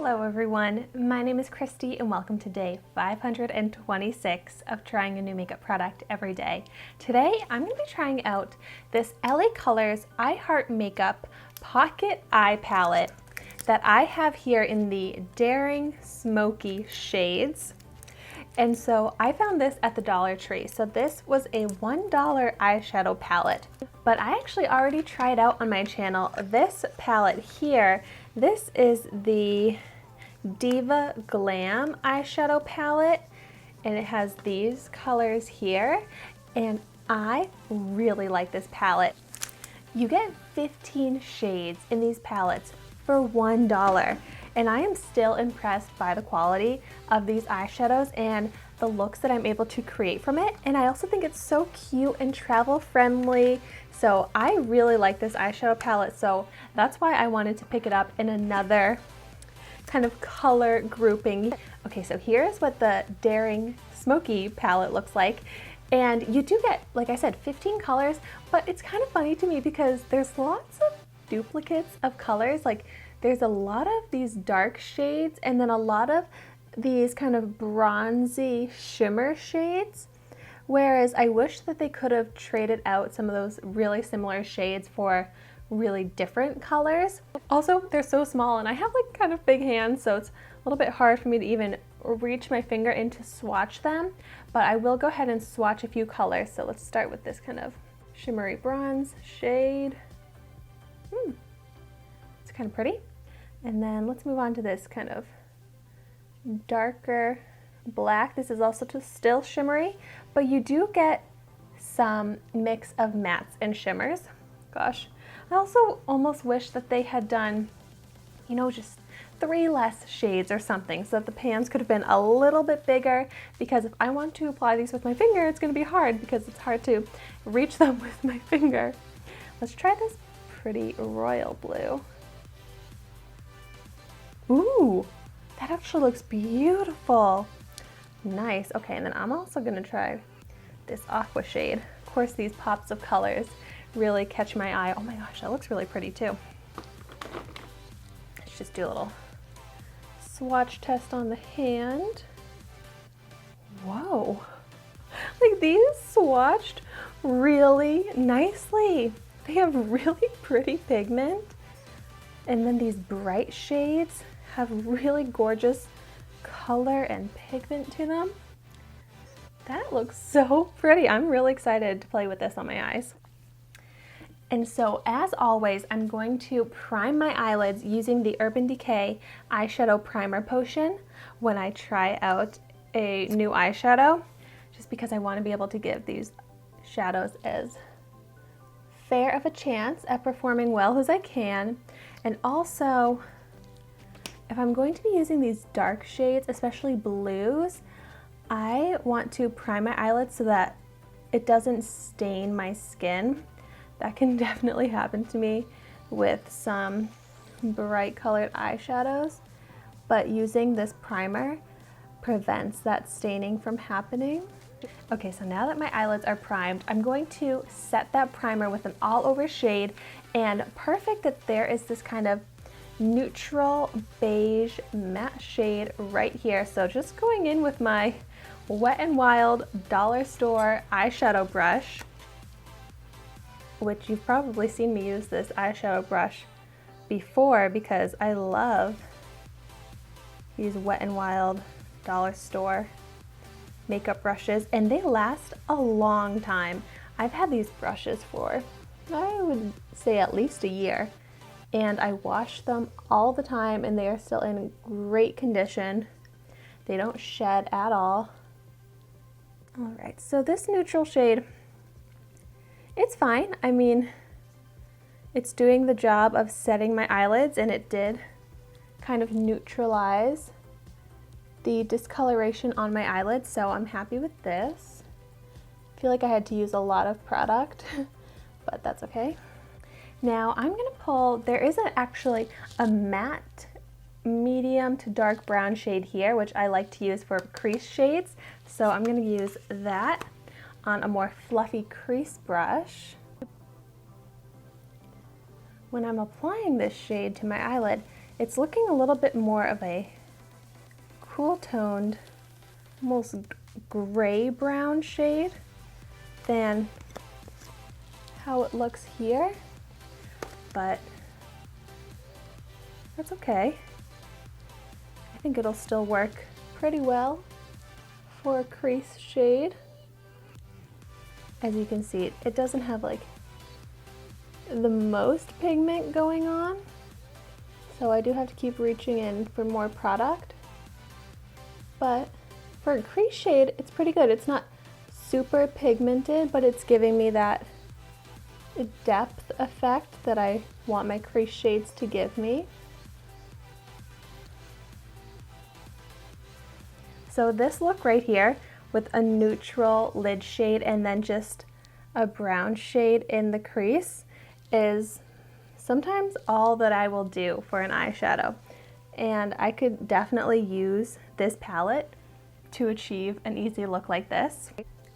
Hello everyone, my name is Christy and welcome to day 526 of trying a new makeup product every day. Today I'm going to be trying out this LA Colors I Heart Makeup Pocket Eye Palette that I have here in the Daring Smoky shades. And so I found this at the Dollar Tree. So this was a $1 eyeshadow palette, but I actually already tried out on my channel this palette here. This is the Diva Glam eyeshadow palette, and it has these colors here, and I really like this palette. You get 15 shades in these palettes for $1. And I am still impressed by the quality of these eyeshadows and the looks that I'm able to create from it. And I also think it's so cute and travel friendly. So I really like this eyeshadow palette. So that's why I wanted to pick it up in another kind of color grouping. Okay, so here's what the Daring Smoky palette looks like. And you do get, like I said, 15 colors, but it's kind of funny to me because there's lots of duplicates of colors. Like there's a lot of these dark shades and then a lot of these kind of bronzy shimmer shades. Whereas I wish that they could have traded out some of those really similar shades for really different colors. Also, they're so small and I have like kind of big hands, so it's a little bit hard for me to even reach my finger in to swatch them. But I will go ahead and swatch a few colors. So let's start with this kind of shimmery bronze shade. It's kind of pretty. And then let's move on to this kind of darker black. This is also still shimmery, but you do get some mix of mattes and shimmers. Gosh, I also almost wish that they had done, you know, just 3 less shades or something so that the pans could have been a little bit bigger, because if I want to apply these with my finger, it's going to be hard because it's hard to reach them with my finger. Let's try this pretty royal blue. Ooh, that actually looks beautiful. Nice. Okay, and then I'm also going to try this aqua shade. Of course, these pops of colors really catch my eye. Oh my gosh, that looks really pretty too. Let's just do a little swatch test on the hand. Whoa, like these swatched really nicely. They have really pretty pigment. And then these bright shades have really gorgeous color and pigment to them. That looks so pretty. I'm really excited to play with this on my eyes. And so as always, I'm going to prime my eyelids using the Urban Decay eyeshadow primer potion when I try out a new eyeshadow, just because I want to be able to give these shadows as fair of a chance at performing well as I can. And also, if I'm going to be using these dark shades, especially blues, I want to prime my eyelids so that it doesn't stain my skin. That can definitely happen to me with some bright colored eyeshadows, but using this primer prevents that staining from happening. Okay, so now that my eyelids are primed, I'm going to set that primer with an all over shade, and perfect that there is this kind of neutral beige matte shade right here. So just going in with my Wet n Wild dollar store eyeshadow brush, which you've probably seen me use this eyeshadow brush before because I love these Wet n Wild dollar store makeup brushes, and they last a long time. I've had these brushes for, I would say, at least a year, and I wash them all the time and they are still in great condition. They don't shed at all. All right, so this neutral shade, it's fine. I mean, it's doing the job of setting my eyelids, and it did kind of neutralize the discoloration on my eyelids, so I'm happy with this. I feel like I had to use a lot of product, but that's okay. Now I'm gonna pull, there is actually a matte medium to dark brown shade here, which I like to use for crease shades, so I'm gonna use that on a more fluffy crease brush. When I'm applying this shade to my eyelid, It's looking a little bit more of a cool toned, almost gray brown shade than how it looks here, but that's okay. I think it'll still work pretty well for a crease shade. As you can see, it doesn't have like the most pigment going on, so I do have to keep reaching in for more product. But for a crease shade, it's pretty good. It's not super pigmented, but it's giving me that depth effect that I want my crease shades to give me. So this look right here with a neutral lid shade and then just a brown shade in the crease is sometimes all that I will do for an eyeshadow. And I could definitely use this palette to achieve an easy look like this.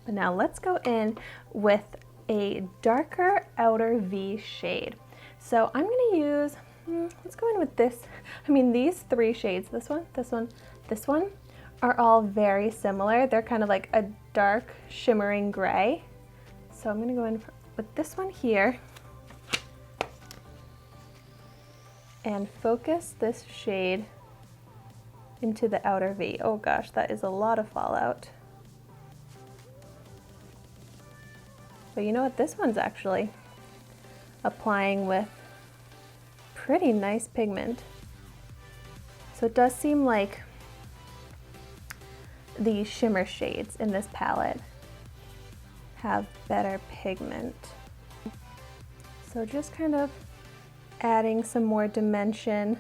But now let's go in with a darker outer V shade. So I'm gonna use, let's go in with this. I mean, these three shades, this one, this one, this one, are all very similar. They're kind of like a dark shimmering gray. So I'm gonna go in with this one here and focus this shade into the outer V. Oh gosh, that is a lot of fallout. But you know what, this one's actually applying with pretty nice pigment. So it does seem like the shimmer shades in this palette have better pigment. So just kind of adding some more dimension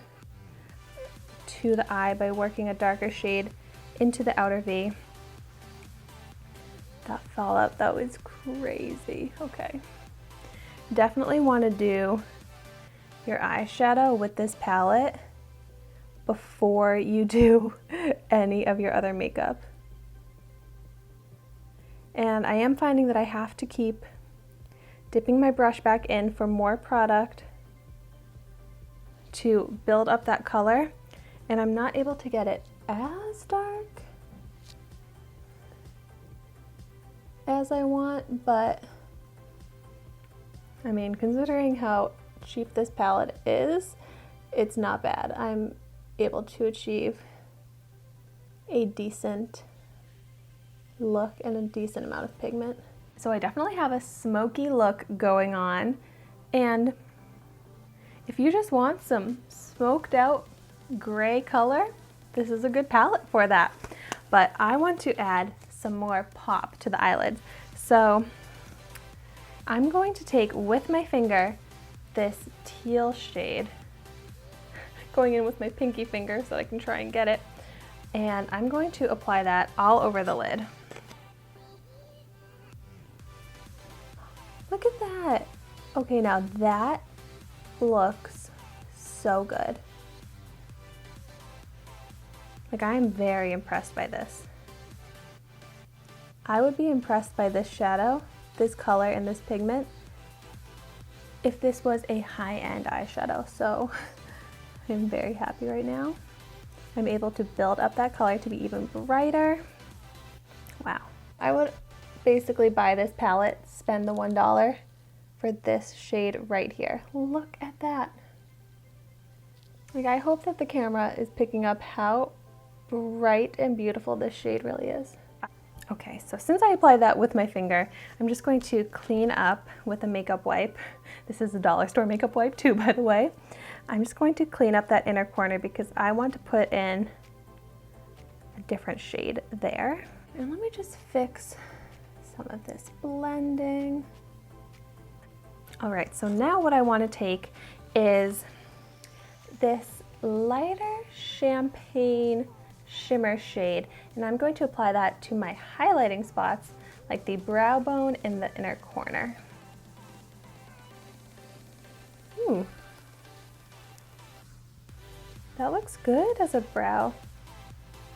to the eye by working a darker shade into the outer V. That fallout, that was crazy. Okay. Definitely want to do your eyeshadow with this palette before you do any of your other makeup. And I am finding that I have to keep dipping my brush back in for more product to build up that color, and I'm not able to get it as dark as I want, but I mean, considering how cheap this palette is, it's not bad. I'm able to achieve a decent look and a decent amount of pigment. So I definitely have a smoky look going on, and if you just want some smoked out gray color, this is a good palette for that. But I want to add some more pop to the eyelids. So I'm going to take with my finger this teal shade, going in with my pinky finger so that I can try and get it, and I'm going to apply that all over the lid. Look at that. Okay, now that looks so good. Like, I am very impressed by this. I would be impressed by this shadow, this color, and this pigment if this was a high-end eyeshadow. So I'm very happy right now. I'm able to build up that color to be even brighter. Wow. I would basically buy this palette, spend the $1 for this shade right here. Look at that. Like, I hope that the camera is picking up how bright and beautiful this shade really is. Okay, so since I applied that with my finger, I'm just going to clean up with a makeup wipe. This is a dollar store makeup wipe too, by the way. I'm just going to clean up that inner corner because I want to put in a different shade there. And let me just fix some of this blending. All right, so now what I want to take is this lighter champagne shimmer shade, and I'm going to apply that to my highlighting spots, like the brow bone in the inner corner. That looks good as a brow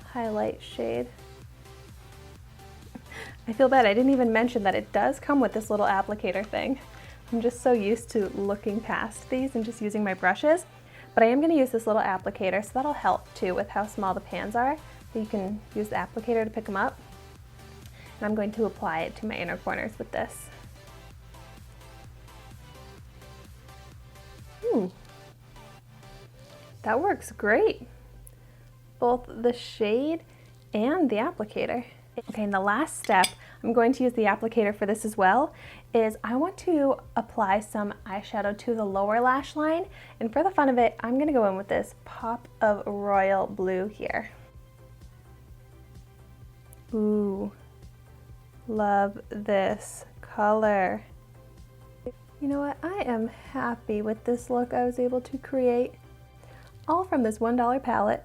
highlight shade. I feel bad I didn't even mention that it does come with this little applicator thing. I'm just so used to looking past these and just using my brushes, but I am going to use this little applicator, so that'll help too with how small the pans are. So you can use the applicator to pick them up. And I'm going to apply it to my inner corners with this. That works great. Both the shade and the applicator. Okay, and the last step, I'm going to use the applicator for this as well, is I want to apply some eyeshadow to the lower lash line. And for the fun of it, I'm gonna go in with this pop of royal blue here. Ooh, love this color. You know what, I am happy with this look I was able to create, all from this $1 palette.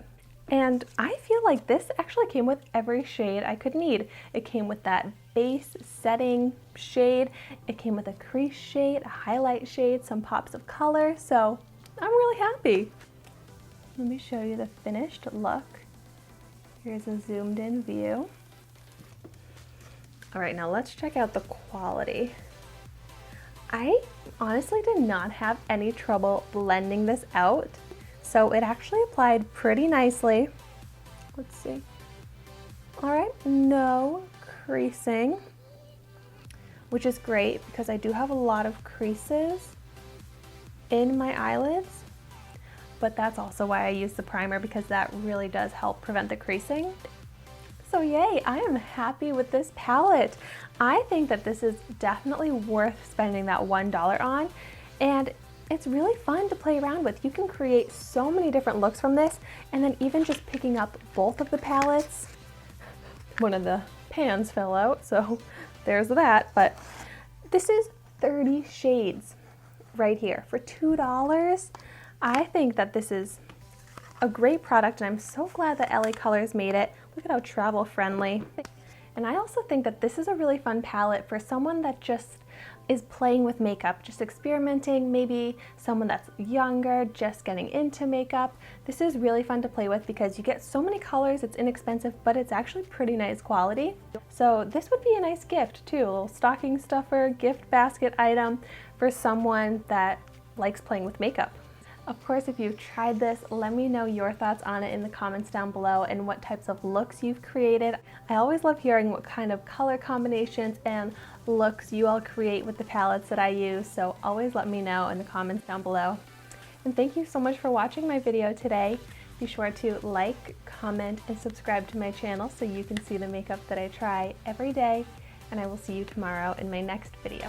And I feel like this actually came with every shade I could need. It came with that base setting shade, it came with a crease shade, a highlight shade, some pops of color, so I'm really happy. Let me show you the finished look. Here's a zoomed in view. All right, now let's check out the quality. I honestly did not have any trouble blending this out. So it actually applied pretty nicely. Let's see. All right, no creasing, which is great because I do have a lot of creases in my eyelids, but that's also why I use the primer, because that really does help prevent the creasing. So yay, I am happy with this palette. I think that this is definitely worth spending that $1 on, and it's really fun to play around with. You can create so many different looks from this, and then even just picking up both of the palettes. One of the pans fell out, so there's that, but this is 30 shades right here for $2. I think that this is a great product, and I'm so glad that LA Colors made it. Look at how travel friendly. And I also think that this is a really fun palette for someone that just is playing with makeup, just experimenting, maybe someone that's younger, just getting into makeup. This is really fun to play with because you get so many colors, it's inexpensive, but it's actually pretty nice quality. So this would be a nice gift too, a little stocking stuffer, gift basket item for someone that likes playing with makeup. Of course, if you've tried this, let me know your thoughts on it in the comments down below and what types of looks you've created. I always love hearing what kind of color combinations and looks you all create with the palettes that I use, so always let me know in the comments down below. And thank you so much for watching my video today. Be sure to like, comment, and subscribe to my channel so you can see the makeup that I try every day, and I will see you tomorrow in my next video.